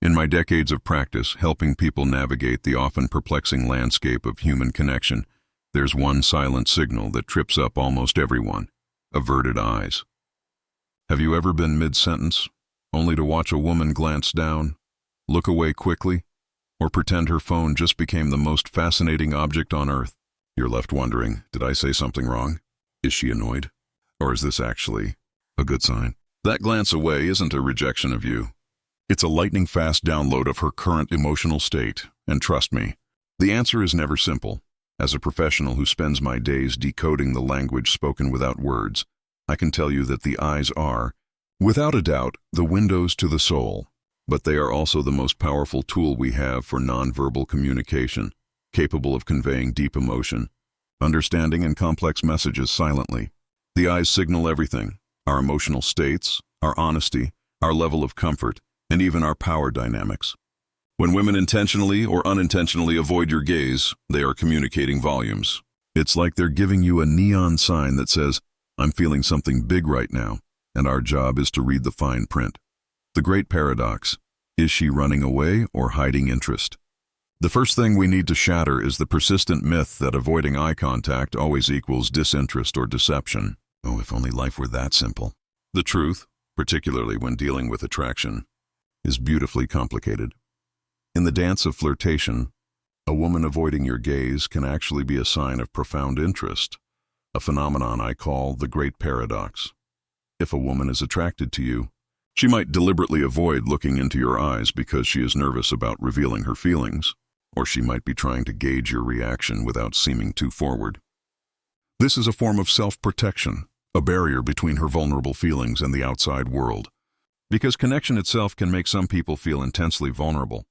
In my decades of practice helping people navigate the often perplexing landscape of human connection, there's one silent signal that trips up almost everyone: averted eyes. Have you ever been mid-sentence, only to watch a woman glance down, look away quickly, or pretend her phone just became the most fascinating object on earth? You're left wondering, did I say something wrong? Is she annoyed? Or is this actually a good sign? That glance away isn't a rejection of you. It's a lightning-fast download of her current emotional state, and trust me, the answer is never simple. As a professional who spends my days decoding the language spoken without words, I can tell you that the eyes are, without a doubt, the windows to the soul. But they are also the most powerful tool we have for nonverbal communication, capable of conveying deep emotion, understanding and complex messages silently. The eyes signal everything: our emotional states, our honesty, our level of comfort, and even our power dynamics. When women intentionally or unintentionally avoid your gaze, they are communicating volumes. It's like they're giving you a neon sign that says, "I'm feeling something big right now," and our job is to read the fine print. The great paradox: is she running away or hiding interest? The first thing we need to shatter is the persistent myth that avoiding eye contact always equals disinterest or deception. Oh, if only life were that simple. The truth, particularly when dealing with attraction, is beautifully complicated. In the dance of flirtation, a woman avoiding your gaze can actually be a sign of profound interest, a phenomenon I call the great paradox. If a woman is attracted to you, she might deliberately avoid looking into your eyes because she is nervous about revealing her feelings, or she might be trying to gauge your reaction without seeming too forward. This is a form of self-protection, a barrier between her vulnerable feelings and the outside world, because connection itself can make some people feel intensely vulnerable.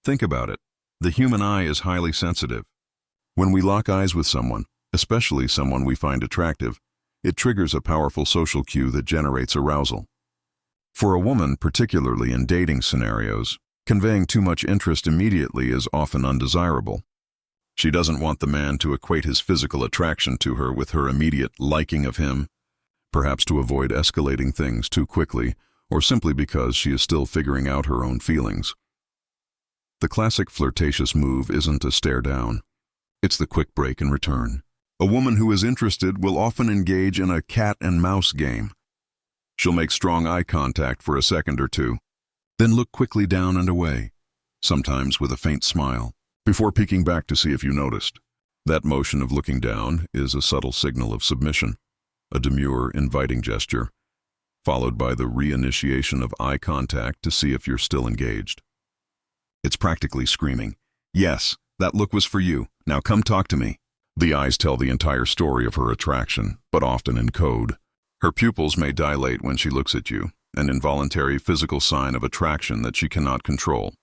Think about it. The human eye is highly sensitive. When we lock eyes with someone, especially someone we find attractive, it triggers a powerful social cue that generates arousal. For a woman, particularly in dating scenarios, conveying too much interest immediately is often undesirable. She doesn't want the man to equate his physical attraction to her with her immediate liking of him, perhaps to avoid escalating things too quickly, or simply because she is still figuring out her own feelings. The classic flirtatious move isn't a stare down. It's the quick break and return. A woman who is interested will often engage in a cat and mouse game. She'll make strong eye contact for a second or two, then look quickly down and away, sometimes with a faint smile, before peeking back to see if you noticed. That motion of looking down is a subtle signal of submission, a demure, inviting gesture, followed by the reinitiation of eye contact to see if you're still engaged. It's practically screaming, "Yes, that look was for you. Now come talk to me." The eyes tell the entire story of her attraction, but often in code. Her pupils may dilate when she looks at you, an involuntary physical sign of attraction that she cannot control.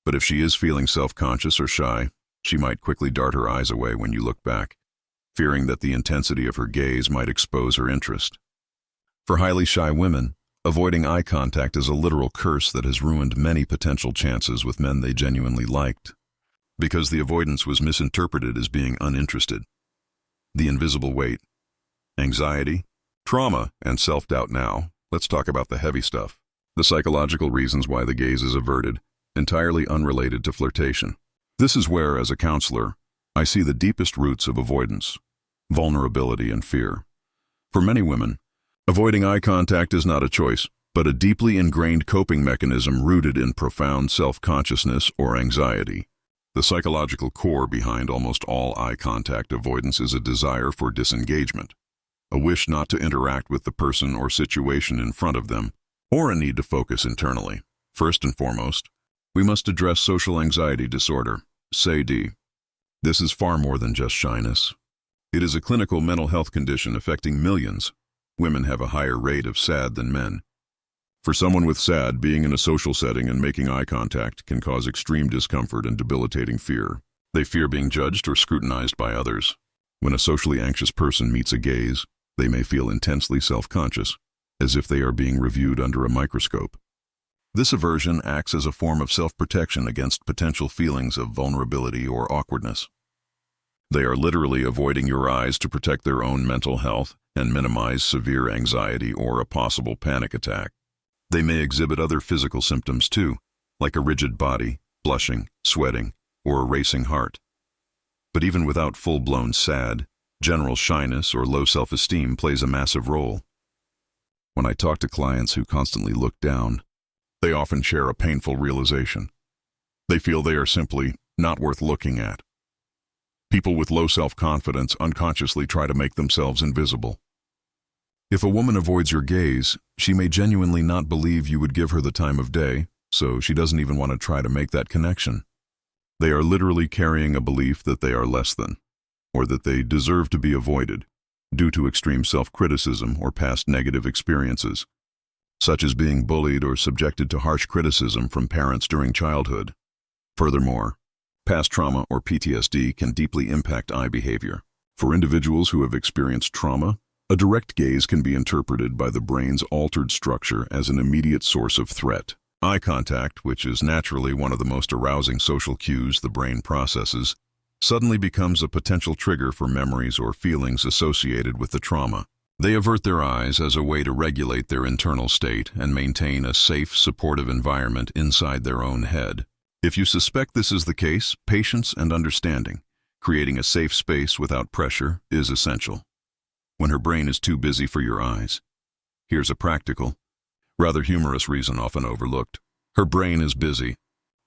But if she is feeling self-conscious or shy, she might quickly dart her eyes away when you look back, fearing that the intensity of her gaze might expose her interest. For highly shy women, avoiding eye contact is a literal curse that has ruined many potential chances with men they genuinely liked, because the avoidance was misinterpreted as being uninterested. The invisible weight, anxiety, trauma, and self-doubt. Now, let's talk about the heavy stuff. The psychological reasons why the gaze is averted, entirely unrelated to flirtation. This is where, as a counselor, I see the deepest roots of avoidance: vulnerability and fear. For many women, avoiding eye contact is not a choice, but a deeply ingrained coping mechanism rooted in profound self-consciousness or anxiety. The psychological core behind almost all eye contact avoidance is a desire for disengagement, a wish not to interact with the person or situation in front of them, or a need to focus internally. First and foremost, we must address social anxiety disorder, SAD. This is far more than just shyness. It is a clinical mental health condition affecting millions. Women have a higher rate of SAD than men. For someone with SAD, being in a social setting and making eye contact can cause extreme discomfort and debilitating fear. They fear being judged or scrutinized by others. When a socially anxious person meets a gaze, they may feel intensely self-conscious, as if they are being reviewed under a microscope. This aversion acts as a form of self-protection against potential feelings of vulnerability or awkwardness. They are literally avoiding your eyes to protect their own mental health and minimize severe anxiety or a possible panic attack. They may exhibit other physical symptoms too, like a rigid body, blushing, sweating, or a racing heart. But even without full-blown SAD, general shyness or low self-esteem plays a massive role. When I talk to clients who constantly look down, they often share a painful realization. They feel they are simply not worth looking at. People with low self-confidence unconsciously try to make themselves invisible. If a woman avoids your gaze, she may genuinely not believe you would give her the time of day, so she doesn't even want to try to make that connection. They are literally carrying a belief that they are less than, or that they deserve to be avoided, due to extreme self-criticism or past negative experiences, such as being bullied or subjected to harsh criticism from parents during childhood. Furthermore, past trauma or PTSD can deeply impact eye behavior. For individuals who have experienced trauma, a direct gaze can be interpreted by the brain's altered structure as an immediate source of threat. Eye contact, which is naturally one of the most arousing social cues the brain processes, suddenly becomes a potential trigger for memories or feelings associated with the trauma. They avert their eyes as a way to regulate their internal state and maintain a safe, supportive environment inside their own head. If you suspect this is the case, patience and understanding, creating a safe space without pressure, is essential. When her brain is too busy for your eyes, here's a practical, rather humorous reason often overlooked. Her brain is busy.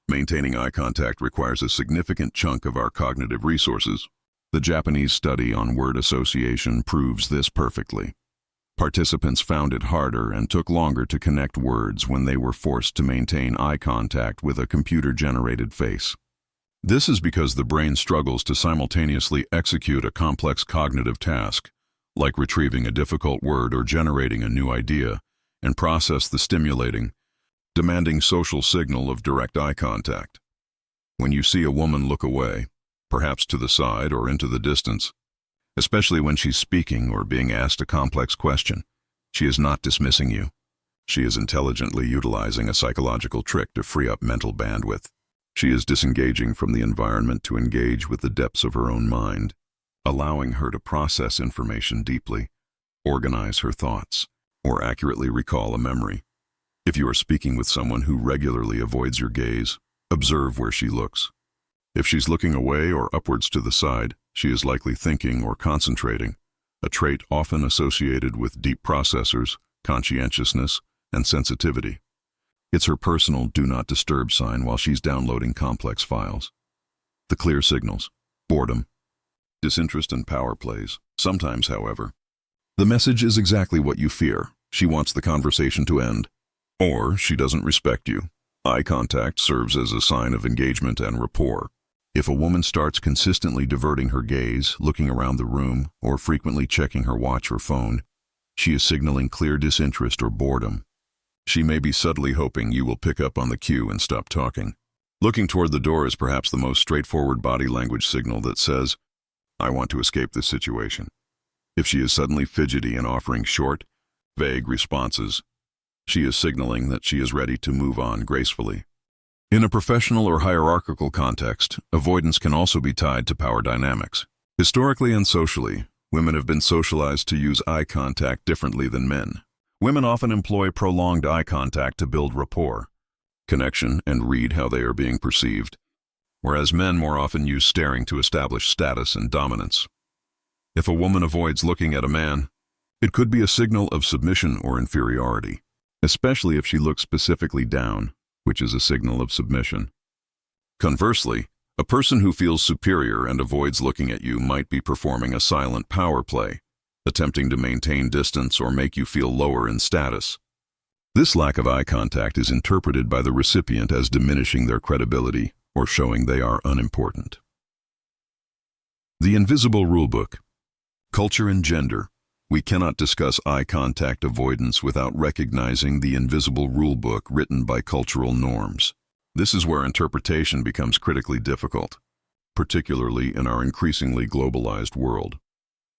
Maintaining eye contact requires a significant chunk of our cognitive resources. The Japanese study on word association proves this perfectly. Participants found it harder and took longer to connect words when they were forced to maintain eye contact with a computer-generated face. This is because the brain struggles to simultaneously execute a complex cognitive task, like retrieving a difficult word or generating a new idea, and process the stimulating, demanding social signal of direct eye contact. When you see a woman look away, perhaps to the side or into the distance, especially when she's speaking or being asked a complex question, she is not dismissing you. She is intelligently utilizing a psychological trick to free up mental bandwidth. She is disengaging from the environment to engage with the depths of her own mind, allowing her to process information deeply, organize her thoughts, or accurately recall a memory. If you are speaking with someone who regularly avoids your gaze, observe where she looks. If she's looking away or upwards to the side, she is likely thinking or concentrating, a trait often associated with deep processors, conscientiousness, and sensitivity. It's her personal do not disturb sign while she's downloading complex files. The clear signals: boredom, disinterest, and power plays. Sometimes, however, the message is exactly what you fear. She wants the conversation to end, or she doesn't respect you. Eye contact serves as a sign of engagement and rapport. If a woman starts consistently diverting her gaze, looking around the room, or frequently checking her watch or phone, she is signaling clear disinterest or boredom. She may be subtly hoping you will pick up on the cue and stop talking. Looking toward the door is perhaps the most straightforward body language signal that says, "I want to escape this situation." If she is suddenly fidgety and offering short, vague responses, she is signaling that she is ready to move on gracefully. In a professional or hierarchical context, avoidance can also be tied to power dynamics. Historically and socially, women have been socialized to use eye contact differently than men. Women often employ prolonged eye contact to build rapport, connection, and read how they are being perceived, whereas men more often use staring to establish status and dominance. If a woman avoids looking at a man, it could be a signal of submission or inferiority, especially if she looks specifically down, which is a signal of submission. Conversely, a person who feels superior and avoids looking at you might be performing a silent power play, attempting to maintain distance or make you feel lower in status. This lack of eye contact is interpreted by the recipient as diminishing their credibility or showing they are unimportant. The Invisible Rulebook. Culture and gender. We cannot discuss eye contact avoidance without recognizing the invisible rulebook written by cultural norms. This is where interpretation becomes critically difficult, particularly in our increasingly globalized world.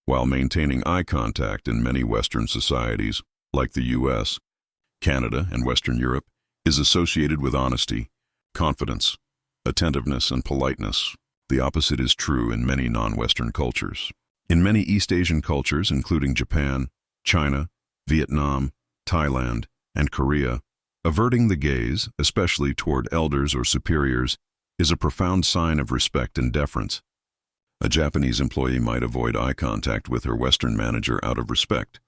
While maintaining eye contact in many Western societies, like the US, Canada, and Western Europe, is associated with honesty, confidence, attentiveness, and politeness, the opposite is true in many non-Western cultures. In many East Asian cultures, including Japan, China, Vietnam, Thailand, and Korea, Averting the gaze, especially toward elders or superiors, is a profound sign of respect and deference. A Japanese employee might avoid eye contact with her Western manager out of respect,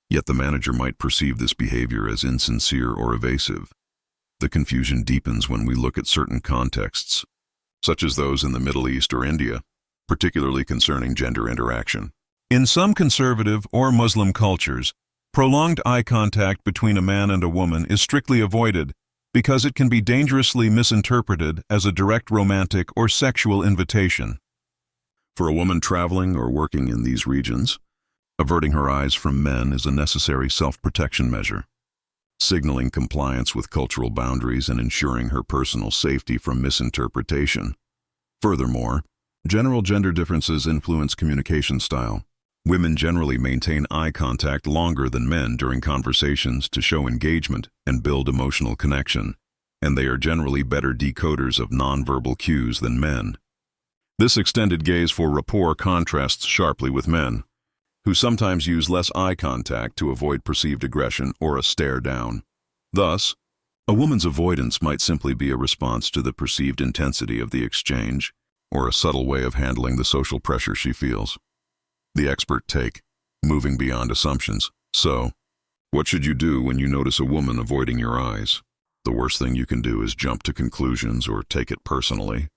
yet the manager might perceive this behavior as insincere or evasive. The confusion deepens when we look at certain contexts, such as those in the Middle East or India, particularly concerning gender interaction. In some conservative or Muslim cultures, prolonged eye contact between a man and a woman is strictly avoided because it can be dangerously misinterpreted as a direct romantic or sexual invitation. For a woman traveling or working in these regions, averting her eyes from men is a necessary self-protection measure, signaling compliance with cultural boundaries and ensuring her personal safety from misinterpretation. Furthermore, general gender differences influence communication style. Women generally maintain eye contact longer than men during conversations to show engagement and build emotional connection, and they are generally better decoders of nonverbal cues than men. This extended gaze for rapport contrasts sharply with men, who sometimes use less eye contact to avoid perceived aggression or a stare down. Thus, a woman's avoidance might simply be a response to the perceived intensity of the exchange, or a subtle way of handling the social pressure she feels. The expert take, moving beyond assumptions. So, what should you do when you notice a woman avoiding your eyes? The worst thing you can do is jump to conclusions or take it personally,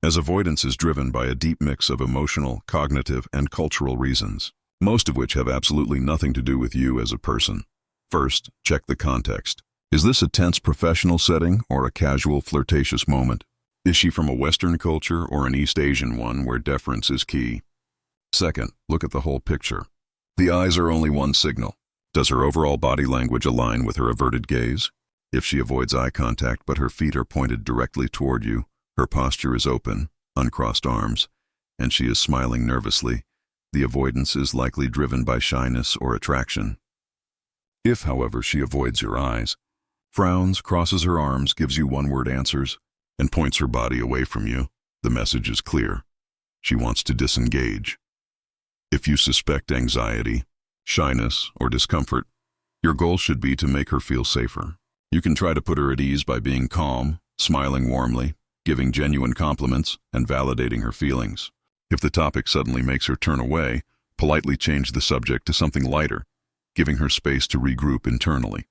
as avoidance is driven by a deep mix of emotional, cognitive, and cultural reasons, most of which have absolutely nothing to do with you as a person. First, check the context. Is this a tense professional setting or a casual flirtatious moment? Is she from a Western culture or an East Asian one where deference is key? Second, look at the whole picture. The eyes are only one signal. Does her overall body language align with her averted gaze? If she avoids eye contact but her feet are pointed directly toward you, her posture is open, uncrossed arms, and she is smiling nervously, the avoidance is likely driven by shyness or attraction. If, however, she avoids your eyes, frowns, crosses her arms, gives you one-word answers, and points her body away from you, the message is clear. She wants to disengage. If you suspect anxiety, shyness, or discomfort, your goal should be to make her feel safer. You can try to put her at ease by being calm, smiling warmly, giving genuine compliments, and validating her feelings. If the topic suddenly makes her turn away, politely change the subject to something lighter, giving her space to regroup internally.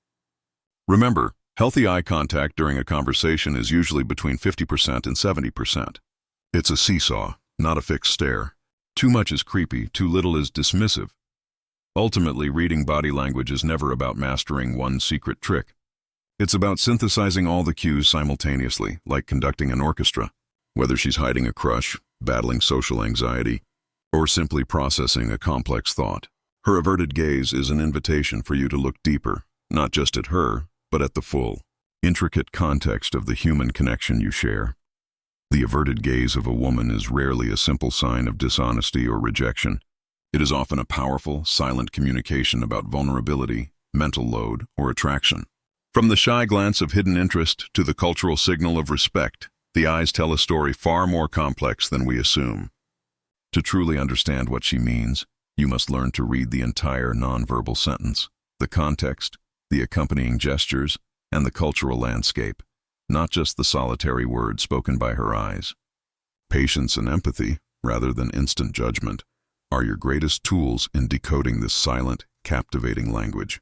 Remember, healthy eye contact during a conversation is usually between 50% and 70%. It's a seesaw, not a fixed stare. Too much is creepy, too little is dismissive. Ultimately, reading body language is never about mastering one secret trick. It's about synthesizing all the cues simultaneously, like conducting an orchestra. Whether she's hiding a crush, battling social anxiety, or simply processing a complex thought, her averted gaze is an invitation for you to look deeper, not just at her, but at the full, intricate context of the human connection you share. The averted gaze of a woman is rarely a simple sign of dishonesty or rejection. It is often a powerful, silent communication about vulnerability, mental load, or attraction. From the shy glance of hidden interest to the cultural signal of respect, the eyes tell a story far more complex than we assume. To truly understand what she means, you must learn to read the entire nonverbal sentence, the context, the accompanying gestures, and the cultural landscape, not just the solitary words spoken by her eyes. Patience and empathy, rather than instant judgment, are your greatest tools in decoding this silent, captivating language.